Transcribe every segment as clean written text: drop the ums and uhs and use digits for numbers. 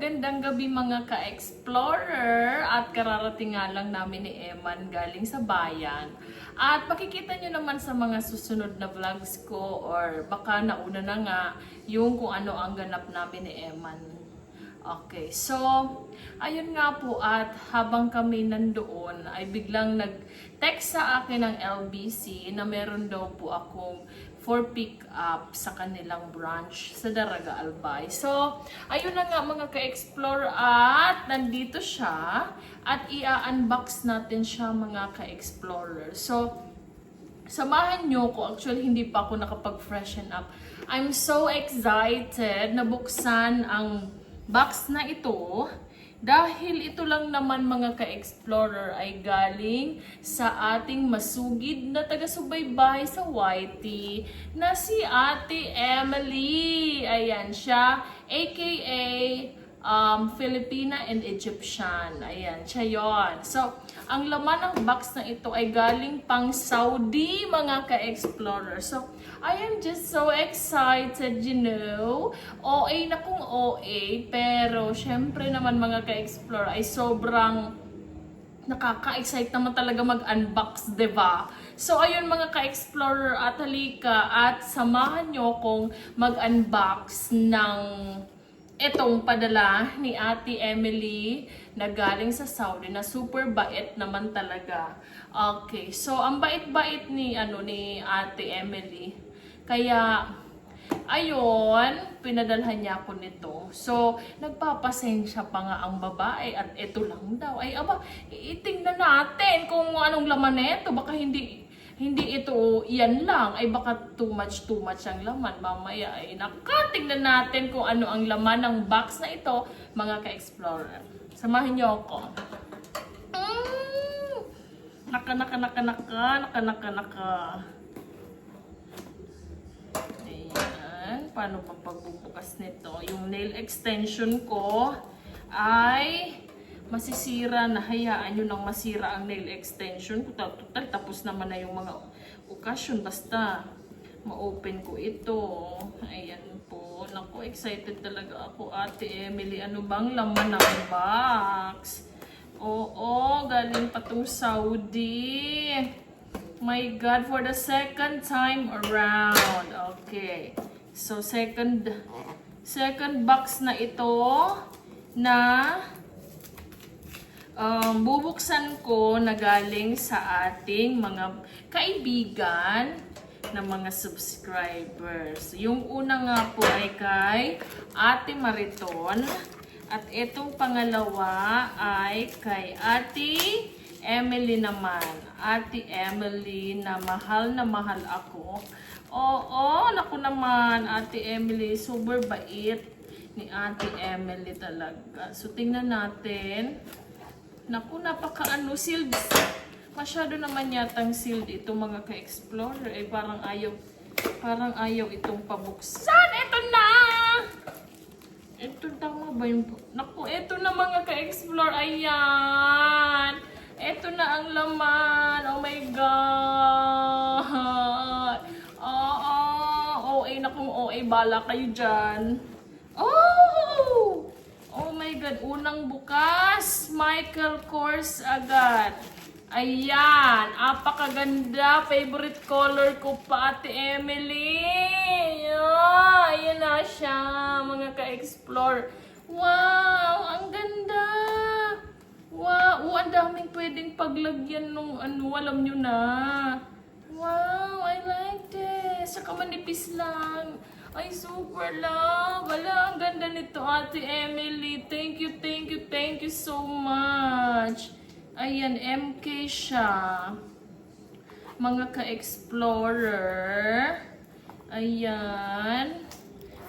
magandang gabi mga ka-explorer at kararating nga lang namin ni Eman galing sa bayan. At makikita nyo naman sa mga susunod na vlogs ko or baka nauna na nga yung kung ano ang ganap namin ni Eman. Okay, so ayun nga po at habang kami nandoon ay biglang nag-text sa akin ng LBC na meron daw po akong for pick up sa kanilang branch sa Daraga Albay. So, ayun na nga mga ka-explore at nandito siya at i-unbox natin siya mga ka-explorer. So, samahan nyo ko. Actually, hindi pa ako nakapag-freshen up. I'm so excited na buksan ang box na ito. Dahil ito lang naman mga ka-explorer ay galing sa ating masugid na taga-subaybay sa YT na si Ate Emily. Ayan siya, aka Filipina and Egyptian. Ayan, siya yon. So, ang laman ng box na ito ay galing pang Saudi mga ka-explorer. So, I am just so excited, you know. OA na kung OA, pero syempre naman mga ka-explore ay sobrang nakaka-excite naman talaga mag-unbox, diba? So ayun mga ka-explorer at halika at samahan nyo kong mag-unbox ng itong padala ni Ate Emily na galing sa Saudi na super bait naman talaga. Okay, so ang bait-bait ni Ate Emily. Kaya, ayun, pinadalhan niya ako nito. So, nagpapasensya pa nga ang babae at ito lang daw. Ay, aba, itingnan natin kung anong laman nito. Baka hindi ito, yan lang. Ay, baka too much ang laman. Mamaya, ay, tingnan natin kung ano ang laman ng box na ito, mga ka-explorer. Samahin niyo ako. Naka. Paano pa pagbubukas nito? Yung nail extension ko ay masisira na. Hayaan nyo nang masira ang nail extension ko. Tapos naman na yung mga okasyon. Basta ma-open ko ito. Ayan po. Naku, excited talaga ako, Ate Emily. Ano bang laman ng box? Oo, galing pa tong Saudi. My God, for the second time around. Okay. So, second box na ito na bubuksan ko na galing sa ating mga kaibigan na mga subscribers. Yung una nga po ay kay Ate Mariton at itong pangalawa ay kay Ate Emily naman. Ate Emily na mahal ako. Oo, naku naman, Ate Emily, super bait ni Ate Emily talaga. So, tingnan natin. Naku, sealed. Masyado naman yatang sealed ito mga ka-explorer. Eh, parang ayaw itong pabuksan. Ito na! Ito tama ba yung... Naku, ito na mga ka-explore. Ayan! Ito na ang laman. Oh my God! OA na kung OA. Bala kayo dyan. Oh! Oh my God. Unang bukas. Michael Kors agad. Ayan. Apakaganda. Favorite color ko pa, Ate Emily. Ayan na siya, mga ka-explore. Wow! Ang ganda! Wow! Ang daming pwedeng paglagyan nung alam nyo na. Wow! I like this. Saka manipis lang. Ay, super love. Wala, ang ganda nito, Ate Emily. Thank you so much. Ayan, MK siya. Mga ka-explorer. Ayan.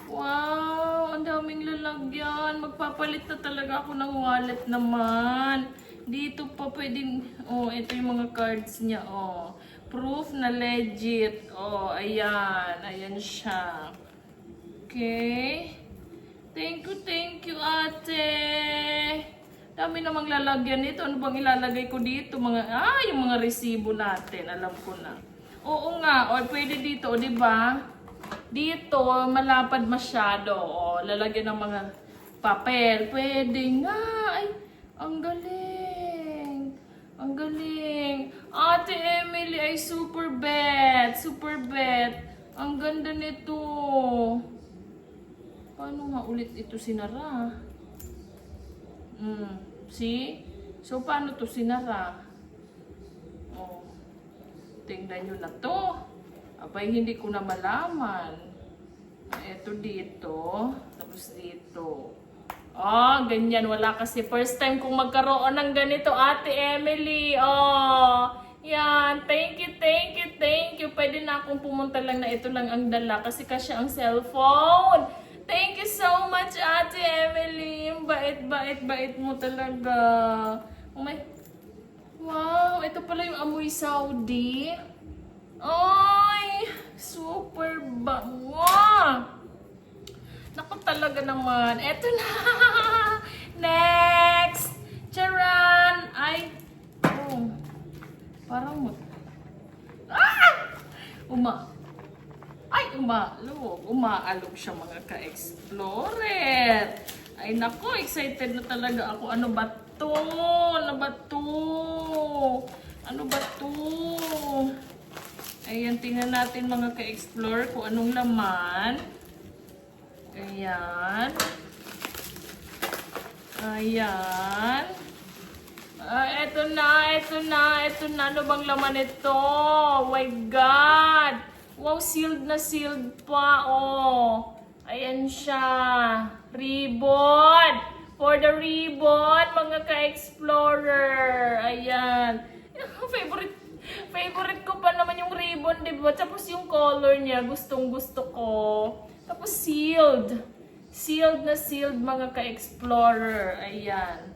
Wow, ang daming lalagyan. Magpapalit na talaga ako ng wallet naman. Dito pa pwedeng, ito yung mga cards niya, Proof na legit. Ayan. Ayan siya. Okay. Thank you, Ate. Dami namang lalagyan nito. Ano bang ilalagay ko dito? Yung mga resibo natin. Alam ko na. Oo nga. Pwede dito, di ba? Dito, malapad masyado. Lalagyan ng mga Papel, pwede nga. Ay, ang galing. Ang galing. Ate Emily ay super bet. Super bet. Ang ganda nito. Paano nga ulit ito sinara? See? So, paano to sinara? Oh. Tingnan nyo na to. Abay, hindi ko na malaman. Ito dito. Tapos dito. Oh, ganyan. Wala kasi first time kong magkaroon ng ganito, Ate Emily. Oh, yan. Thank you, thank you, thank you. Pwede na akong pumunta lang na ito lang ang dala kasi kasya ang cellphone. Thank you so much, Ate Emily. Bait mo talaga. Oh my... Wow, ito pala yung amoy Saudi. Ay, super bango. Naku talaga naman. Eto na. Next. Charan. Ay. Oh. Parang umaalog siya mga ka-explorer. Ay naku, excited na talaga ako. Ano ba to? Ayan, tingnan natin mga ka-explorer kung anong laman. Ayan. Eto na. Ano bang laman ito? Oh my God! Wow, sealed na sealed pa, oh. Ayan siya. Ribbon. For the ribbon, mga ka-explorer. Ayan. Favorite ko pa naman yung ribbon, diba? Tapos yung color niya, gustong-gusto ko. Tapos sealed. Sealed na sealed, mga ka-explorer. Ayan.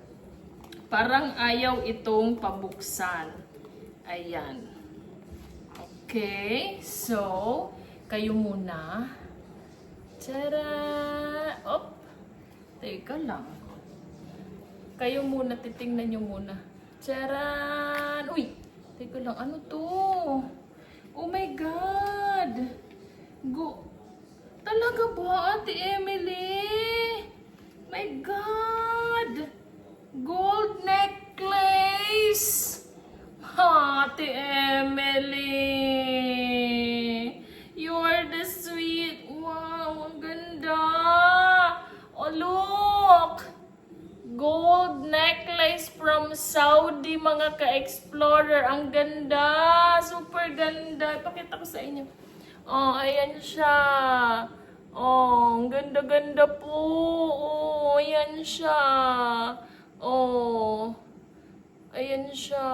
Parang ayaw itong pabuksan. Ayan. Okay. So, kayo muna. Tara! Op! Teka lang. Kayo muna, titingnan nyo muna. Charan! Uy! Teka lang, ano to? Oh my God! Talaga ba, Ate Emily? My God! Gold necklace! Ate Emily! You're the sweet. Wow, ang ganda! Oh, look! Gold necklace from Saudi, mga ka-explorer. Ang ganda! Super ganda. Ipakita ko sa inyo. Oh, ayan siya. Oh, ang ganda-ganda po. Oh, ayan siya. Oh. Ayan siya.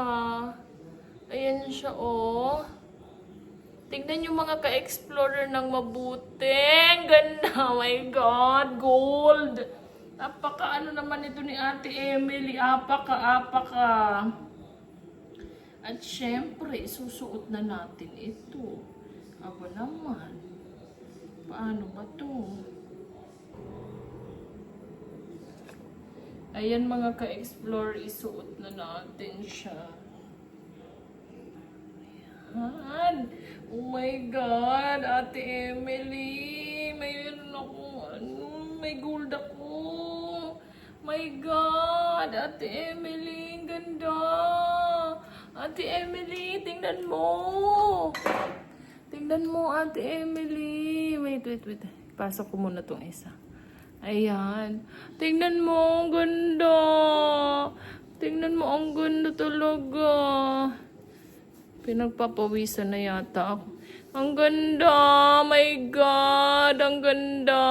Ayan siya, oh. Tignan yung mga ka-explorer ng mabuti. Ang ganda. Oh my God. Gold. Apaka ano naman ito ni Ate Emily. Apaka. At syempre, susuot na natin ito. Aba naman. Paano ba to? Ayan mga ka-explore, isuot na natin siya. Ayan. Oh my God, Ate Emily. Mayroon ako, may gold ako. My God, Ate Emily, ang ganda. Ate Emily, tingnan mo. Tingnan mo, Ate Emily. Wait. Pasok ko muna tong isa. Ayan. Tingnan mo, ang ganda. Tingnan mo, ang ganda talaga. Pinagpapawisan na yata ako. Ang ganda. My God, ang ganda.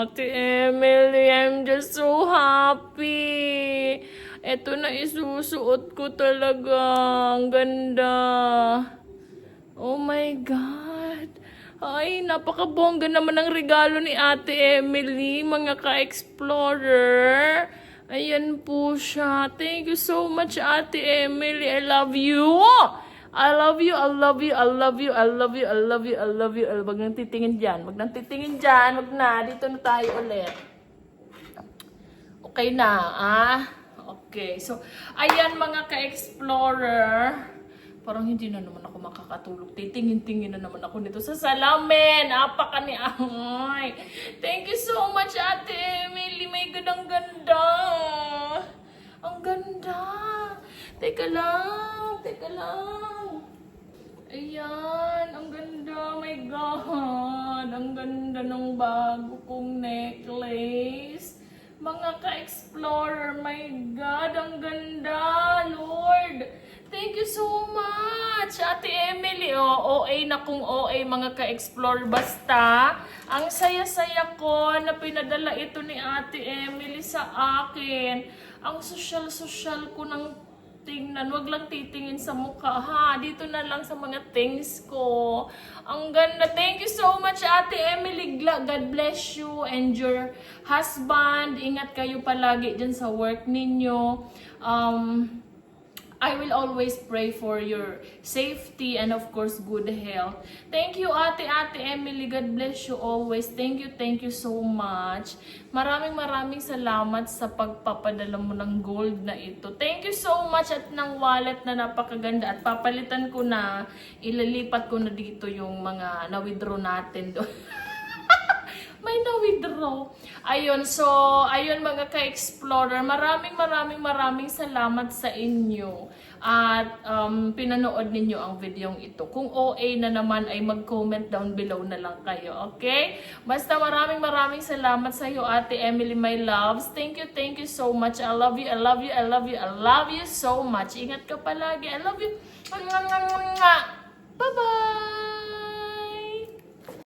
Ate Emily, I'm just so happy. Ito na isusuot ko talaga. Ang ganda. Oh my God. Ay, napakabongga naman ang regalo ni Ate Emily, mga ka-explorer. Ayan po siya. Thank you so much, Ate Emily. I love you. I love you. Wag nang titingin dyan. Wag na. Dito na tayo ulit. Okay na, ah? Okay. So, ayan mga ka-explorer. Parang hindi na naman ako makakatulog. Titingin-tingin na naman ako nito sa salamin. Apaka ni Ahoy. Thank you so much, Ate Emily. ang ganda. Ang ganda. Teka lang, teka lang. Ayan, ang ganda. My God, ang ganda ng bago kong necklace. Mga ka-explorer, my God, ang ganda, Lord. Thank you so much, Ate Emily. OA na kung OA, mga ka-explorer. Basta, ang saya-saya ko na pinadala ito ni Ate Emily sa akin. Ang social-social ko ng tingnan, wag lang titingin sa mukha ha. Dito na lang sa mga things ko. Ang ganda. Thank you so much, Ate Emily. God bless you and your husband. Ingat kayo palagi dyan sa work ninyo. I will always pray for your safety and of course good health. Thank you, Ate Emily. God bless you always. Thank you so much. Maraming salamat sa pagpapadala mo ng gold na ito. Thank you so much at ng wallet na napakaganda at papalitan ko na, ililipat ko na dito yung mga na-withdraw natin doon. May na-withdraw. Ayun, so, ayun mga ka-explorer, maraming salamat sa inyo. At pinanood ninyo ang videong ito. Kung OA na naman ay mag-comment down below na lang kayo, okay? Basta maraming salamat sa iyo, Ate Emily, my loves. Thank you so much. I love you so much. Ingat ka palagi. I love you. Bye-bye!